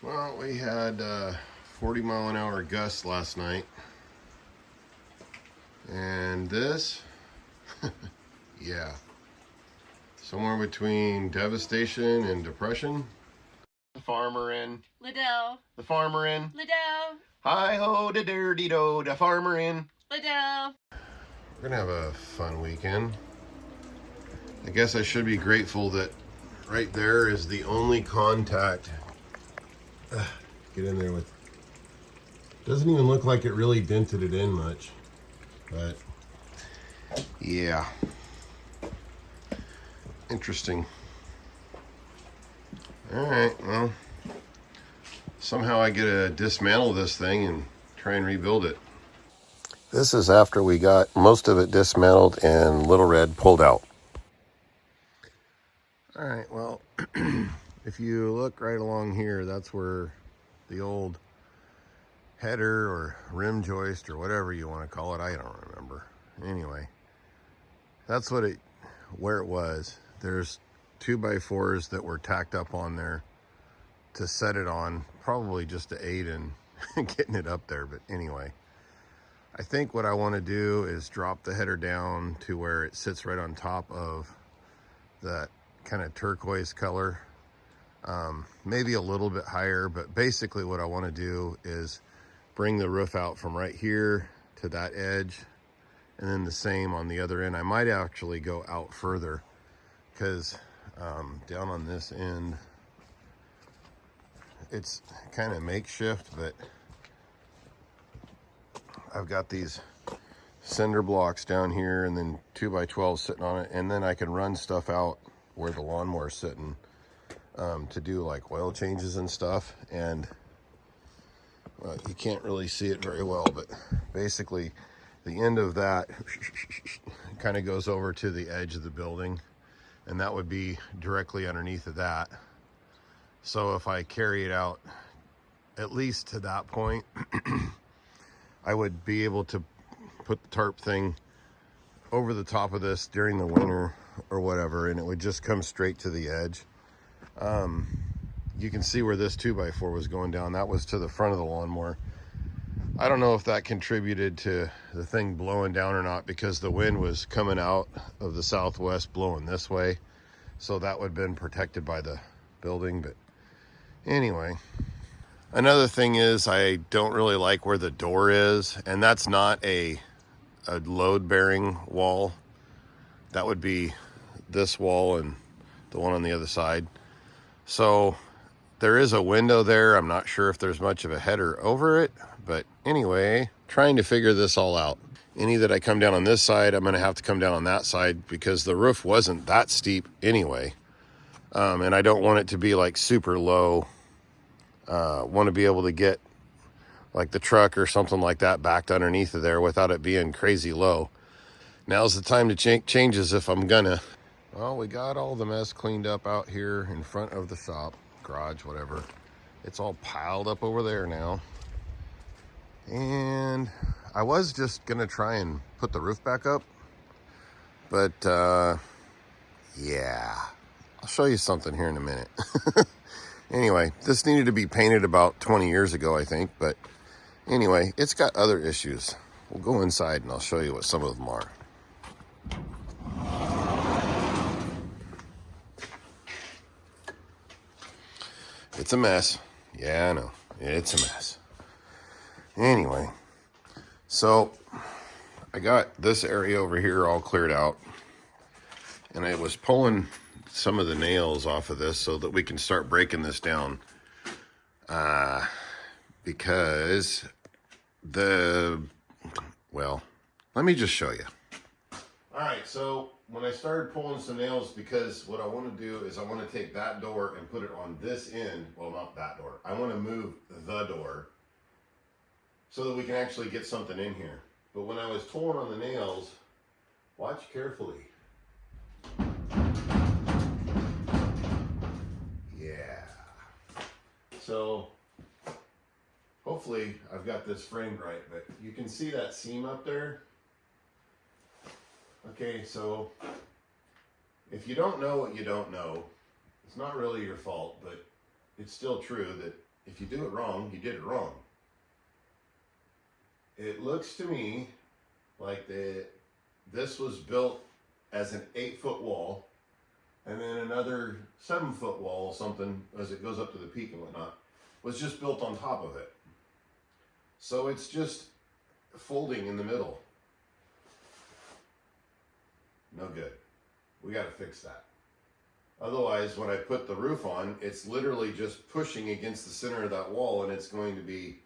Well, we had 40-mile-an-hour gusts last night, and this, yeah, somewhere between devastation and depression. The farmer in. Liddell. The farmer in. Liddell. Hi-ho, da dirty do, the farmer in. Liddell. We're gonna have a fun weekend. I guess I should be grateful that right there is the only contact. Get in there with. Doesn't even look like it really dented it in much, but yeah, interesting. All right, well, somehow I get to dismantle this thing and try and rebuild it. This is after we got most of it dismantled and Little Red pulled out. All right, well, if you look right along here, that's where the old header or rim joist or whatever you want to call it, I don't remember. Anyway, that's where it was. There's 2x4s that were tacked up on there to set it on, probably just to aid in getting it up there. But anyway, I think what I want to do is drop the header down to where it sits right on top of that kind of turquoise color, maybe a little bit higher, but basically what I want to do is bring the roof out from right here to that edge, and then the same on the other end. I might actually go out further because down on this end it's kind of makeshift, but I've got these cinder blocks down here and then 2x12 sitting on it, and then I can run stuff out where the lawnmower's sitting to do like oil changes and stuff. And well, you can't really see it very well, but basically the end of that kind of goes over to the edge of the building, and that would be directly underneath of that. So if I carry it out at least to that point, I would be able to put the tarp thing over the top of this during the winter or whatever, and it would just come straight to the edge. You can see where this 2x4 was going down. That was to the front of the lawnmower. I don't know if that contributed to the thing blowing down or not, because the wind was coming out of the southwest blowing this way, so that would have been protected by the building. But anyway, another thing is I don't really like where the door is, and that's not a load-bearing wall. That would be this wall and the one on the other side. So there is a window there. I'm not sure if there's much of a header over it, but anyway, trying to figure this all out. Any that I come down on this side, I'm going to have to come down on that side because the roof wasn't that steep anyway. And I don't want it to be like super low. Want to be able to get like the truck or something like that backed underneath of there without it being crazy low. Now's the time to changes if I'm gonna. Well, we got all the mess cleaned up out here in front of the shop, garage, whatever. It's all piled up over there now. And I was just gonna try and put the roof back up, but yeah, I'll show you something here in a minute. Anyway, this needed to be painted about 20 years ago, I think, but anyway, it's got other issues. We'll go inside and I'll show you what some of them are. It's a mess. Yeah, I know. It's a mess. Anyway, so I got this area over here all cleared out, and I was pulling some of the nails off of this so that we can start breaking this down. Because well, let me just show you. All right, so when I started pulling some nails, because what I want to do is I want to take that door and put it on this end. Well, not that door. I want to move the door so that we can actually get something in here. But when I was pulling on the nails, watch carefully. Yeah. So hopefully I've got this framed right, but you can see that seam up there. Okay, so if you don't know what you don't know, it's not really your fault, but it's still true that if you do it wrong, you did it wrong. It looks to me like this was built as an 8-foot wall, and then another 7-foot wall, something, as it goes up to the peak and whatnot, was just built on top of it. So it's just folding in the middle. No good. We got to fix that. Otherwise, when I put the roof on, it's literally just pushing against the center of that wall, and it's going to be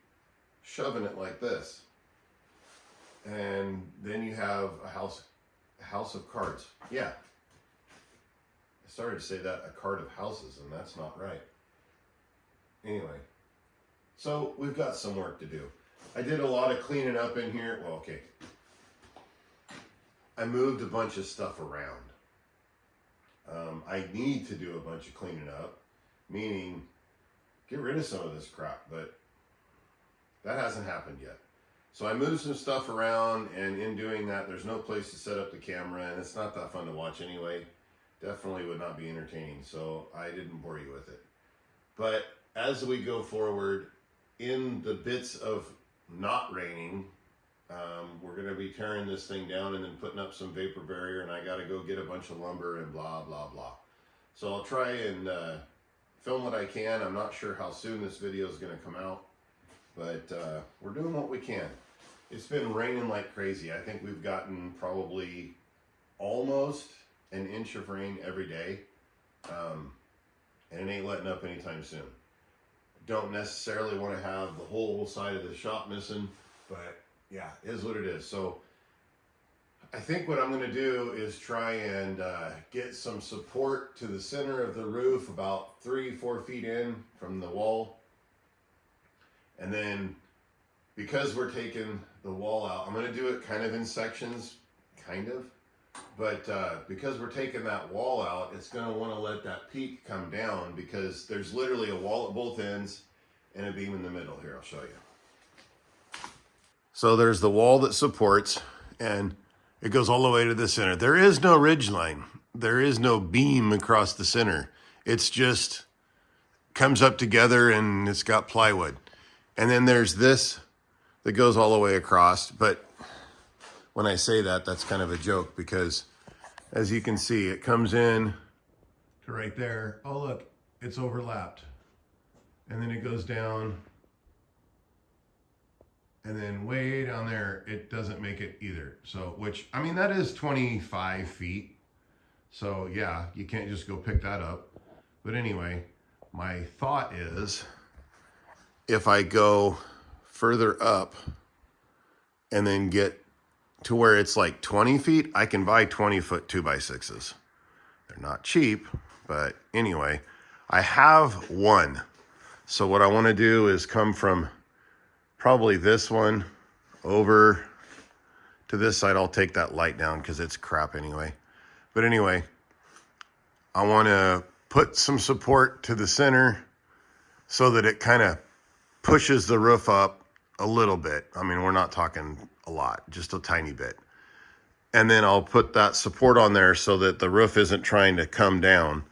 shoving it like this. And then you have a house of cards. Yeah. I started to say that, a cart of houses, and that's not right. Anyway, so we've got some work to do. I did a lot of cleaning up in here. Well, okay. I moved a bunch of stuff around. I need to do a bunch of cleaning up, meaning get rid of some of this crap, but that hasn't happened yet. So I moved some stuff around, and in doing that, there's no place to set up the camera, and it's not that fun to watch anyway. Definitely would not be entertaining, so I didn't bore you with it. But as we go forward, in the bits of not raining, we're going to be tearing this thing down and then putting up some vapor barrier, and I got to go get a bunch of lumber and blah, blah, blah. So I'll try and film what I can. I'm not sure how soon this video is going to come out, but we're doing what we can. It's been raining like crazy. I think we've gotten probably almost an inch of rain every day, and it ain't letting up anytime soon. Don't necessarily want to have the whole side of the shop missing, but yeah, it is what it is. So I think what I'm going to do is try and get some support to the center of the roof, about 3-4 feet in from the wall. And then because we're taking the wall out, I'm going to do it kind of in sections, but because we're taking that wall out, it's going to want to let that peak come down, because there's literally a wall at both ends and a beam in the middle. Here, I'll show you. So there's the wall that supports, and it goes all the way to the center. There is no ridge line. There is no beam across the center. It's just comes up together, and it's got plywood. And then there's this that goes all the way across. But when I say that, that's kind of a joke, because as you can see, it comes in to right there. Oh, look, it's overlapped. And then it goes down. And then way down there, it doesn't make it either. So, which, I mean, that is 25 feet. So yeah, you can't just go pick that up. But anyway, my thought is, if I go further up and then get to where it's like 20 feet, I can buy 20-foot 2x6s. They're not cheap, but anyway, I have one. So what I want to do is come from probably this one over to this side. I'll take that light down because it's crap anyway. But anyway, I want to put some support to the center so that it kind of pushes the roof up a little bit. I mean, we're not talking a lot, just a tiny bit. And then I'll put that support on there so that the roof isn't trying to come down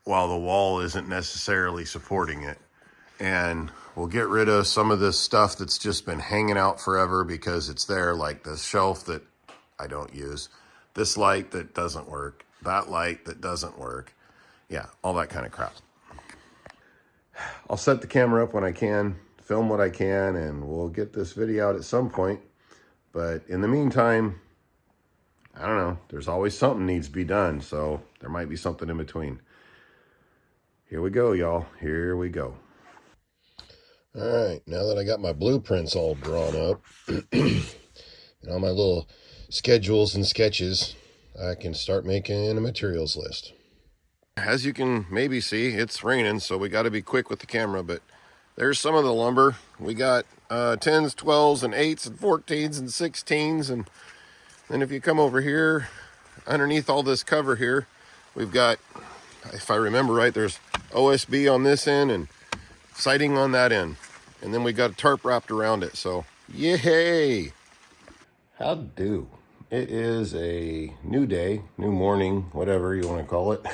while the wall isn't necessarily supporting it. And we'll get rid of some of this stuff that's just been hanging out forever because it's there, like this shelf that I don't use, this light that doesn't work, that light that doesn't work. Yeah, all that kind of crap. I'll set the camera up when I can, film what I can, and we'll get this video out at some point. But in the meantime, I don't know, there's always something needs to be done, so there might be something in between. Here we go, y'all. Here we go. All right, now that I got my blueprints all drawn up and all my little schedules and sketches, I can start making a materials list. As you can maybe see, it's raining, so we got to be quick with the camera, but there's some of the lumber. We got 10s, 12s, and 8s, and 14s, and 16s, and then if you come over here, underneath all this cover here, we've got, if I remember right, there's OSB on this end and siding on that end. And then we got a tarp wrapped around it, so yay! How'd do? It is a new day, new morning, whatever you want to call it.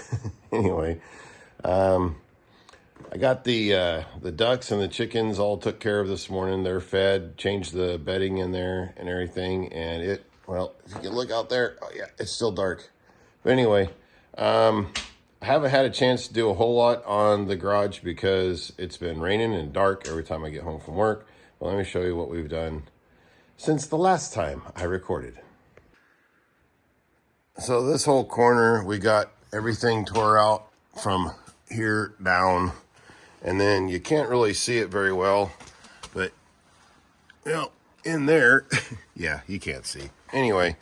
Anyway, I got the ducks and the chickens all took care of this morning. They're fed, changed the bedding in there and everything. And it, well, if you can look out there, oh yeah, it's still dark. But anyway, I haven't had a chance to do a whole lot on the garage because it's been raining and dark every time I get home from work. But let me show you what we've done since the last time I recorded. So this whole corner, we got everything tore out from here down. And then you can't really see it very well, but, you know, in there, yeah, you can't see. Anyway,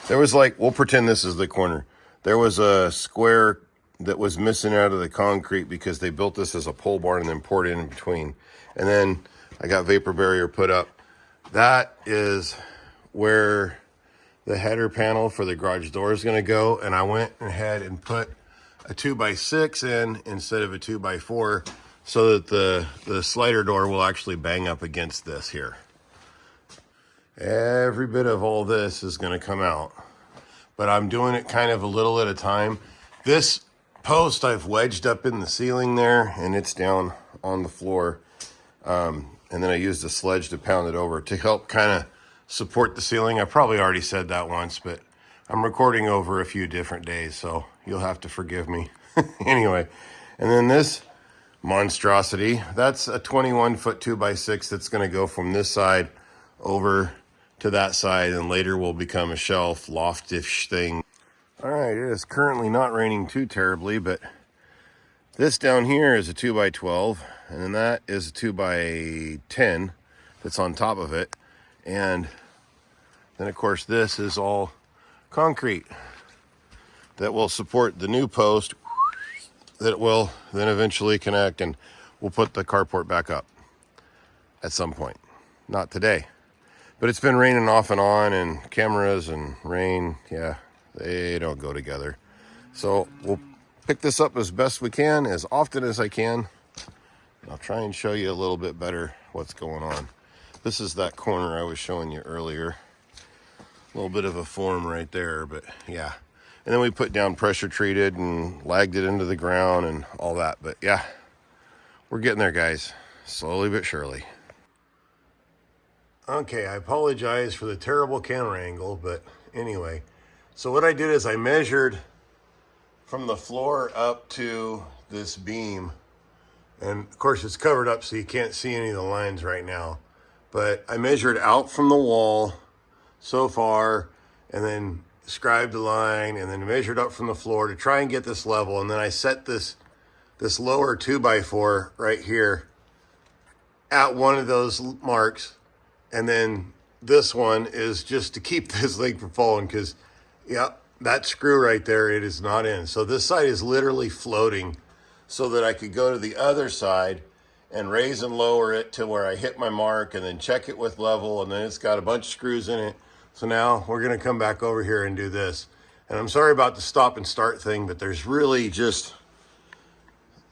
there was like, we'll pretend this is the corner. There was a square that was missing out of the concrete because they built this as a pole barn and then poured it in between. And then I got vapor barrier put up. That is where the header panel for the garage door is going to go. And I went ahead and put a 2x6 in instead of a 2x4. So that the slider door will actually bang up against this here. Every bit of all this is going to come out. But I'm doing it kind of a little at a time. This post I've wedged up in the ceiling there, and it's down on the floor. And then I used a sledge to pound it over to help kind of support the ceiling. I probably already said that once, but I'm recording over a few different days, so you'll have to forgive me. Anyway, and then this monstrosity, that's a 21-foot 2x6 that's going to go from this side over to that side, and later will become a shelf loftish thing. All right, it is currently not raining too terribly, but this down here is a 2x12, and then that is a 2x10 that's on top of it, and then of course this is all concrete that will support the new post that will then eventually connect, and we'll put the carport back up at some point. Not today. But it's been raining off and on, and cameras and rain, yeah, they don't go together. So we'll pick this up as best we can, as often as I can. I'll try and show you a little bit better what's going on. This is that corner I was showing you earlier. A little bit of a form right there, but yeah. And then we put down pressure treated and lagged it into the ground and all that. But yeah, we're getting there, guys. Slowly but surely. Okay, I apologize for the terrible camera angle, but anyway. So what I did is I measured from the floor up to this beam. And of course it's covered up so you can't see any of the lines right now. But I measured out from the wall so far, and then scribed a line, and then measured up from the floor to try and get this level. And then I set this lower 2x4 right here at one of those marks. And then this one is just to keep this leg from falling, because yep, that screw right there, it is not in. So this side is literally floating so that I could go to the other side and raise and lower it to where I hit my mark, and then check it with level, and then it's got a bunch of screws in it. So now we're going to come back over here and do this. And I'm sorry about the stop and start thing, but there's really just,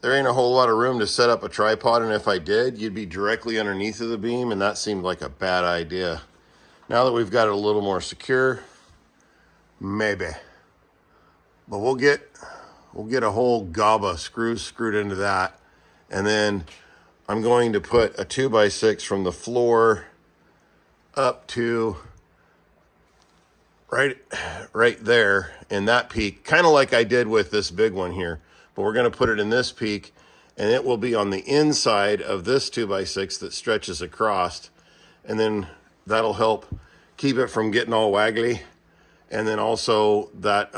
there ain't a whole lot of room to set up a tripod. And if I did, you'd be directly underneath of the beam, and that seemed like a bad idea. Now that we've got it a little more secure, maybe. But we'll get a whole gob of screws screwed into that. And then I'm going to put a 2x6 from the floor up to right there in that peak, kind of like I did with this big one here. But we're going to put it in this peak, and it will be on the inside of this 2x6 that stretches across, and then that'll help keep it from getting all waggly. And then also that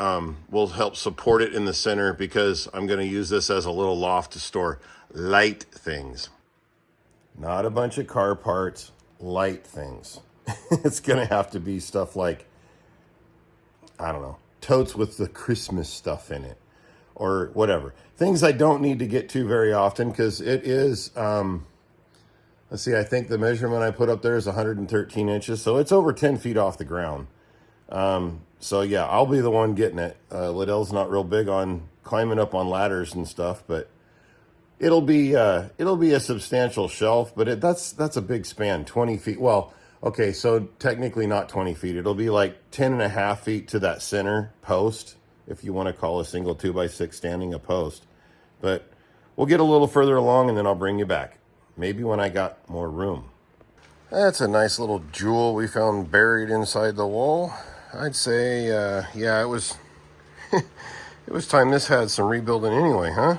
will help support it in the center, because I'm going to use this as a little loft to store light things. Not a bunch of car parts, light things. It's going to have to be stuff like, I don't know, totes with the Christmas stuff in it, or whatever. Things I don't need to get to very often, because it is, let's see, I think the measurement I put up there is 113 inches. So it's over 10 feet off the ground. So yeah, I'll be the one getting it. Liddell's not real big on climbing up on ladders and stuff, but it'll be a substantial shelf. But that's a big span, 20 feet. Well, okay, so technically not 20 feet. It'll be like 10 and a half feet to that center post, if you want to call a single 2x6 standing a post. But We'll get a little further along and then I'll bring you back. Maybe when I got more room. That's a nice little jewel we found buried inside the wall. I'd say, yeah, it was it was time this had some rebuilding anyway, huh?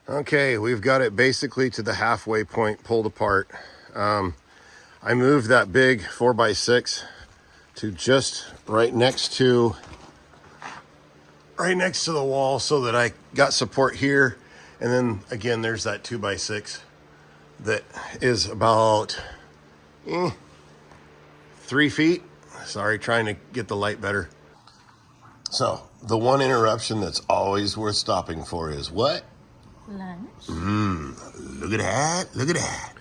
Okay, we've got it basically to the halfway point pulled apart. I moved that big 4x6 to just right next to the wall so that I got support here. And then again, there's that 2x6 that is about 3 feet. Sorry, trying to get the light better. So the one interruption that's always worth stopping for is what? Lunch. Look at that. Look at that.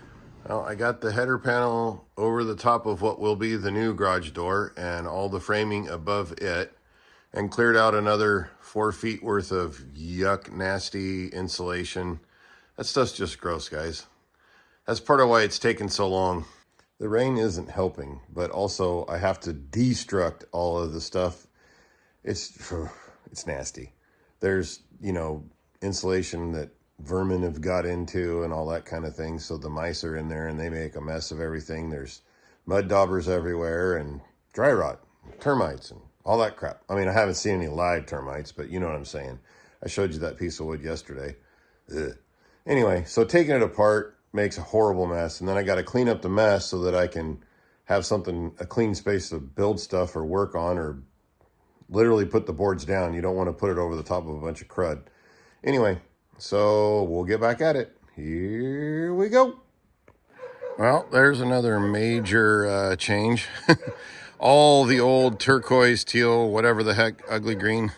Well, I got the header panel over the top of what will be the new garage door and all the framing above it, and cleared out another 4 feet worth of yuck, nasty insulation. That stuff's just gross, guys. That's part of why it's taken so long. The rain isn't helping, but also I have to destruct all of the stuff. It's nasty. There's, insulation that vermin have got into and all that kind of thing. So the mice are in there and they make a mess of everything. There's mud daubers everywhere and dry rot, termites and all that crap. I mean, I haven't seen any live termites, but you know what I'm saying. I showed you that piece of wood yesterday. Ugh. Anyway, so taking it apart makes a horrible mess. And then I got to clean up the mess so that I can have a clean space to build stuff or work on, or literally put the boards down. You don't want to put it over the top of a bunch of crud. Anyway, so we'll get back at it. Here we go. Well, there's another major change. All the old turquoise, teal, whatever the heck, ugly green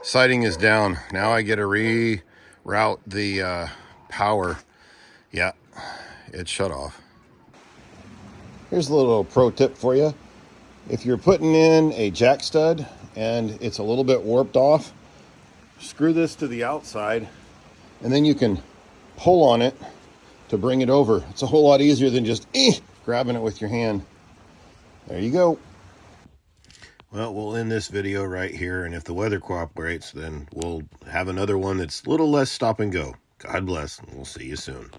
siding is down. Now I get to reroute the power. Yeah, it's shut off. Here's a little pro tip for you. If you're putting in a jack stud and it's a little bit warped off, screw this to the outside and then you can pull on it to bring it over. It's a whole lot easier than just grabbing it with your hand. There you go. Well, we'll end this video right here, and if the weather cooperates, then we'll have another one that's a little less stop and go. God bless, and we'll see you soon.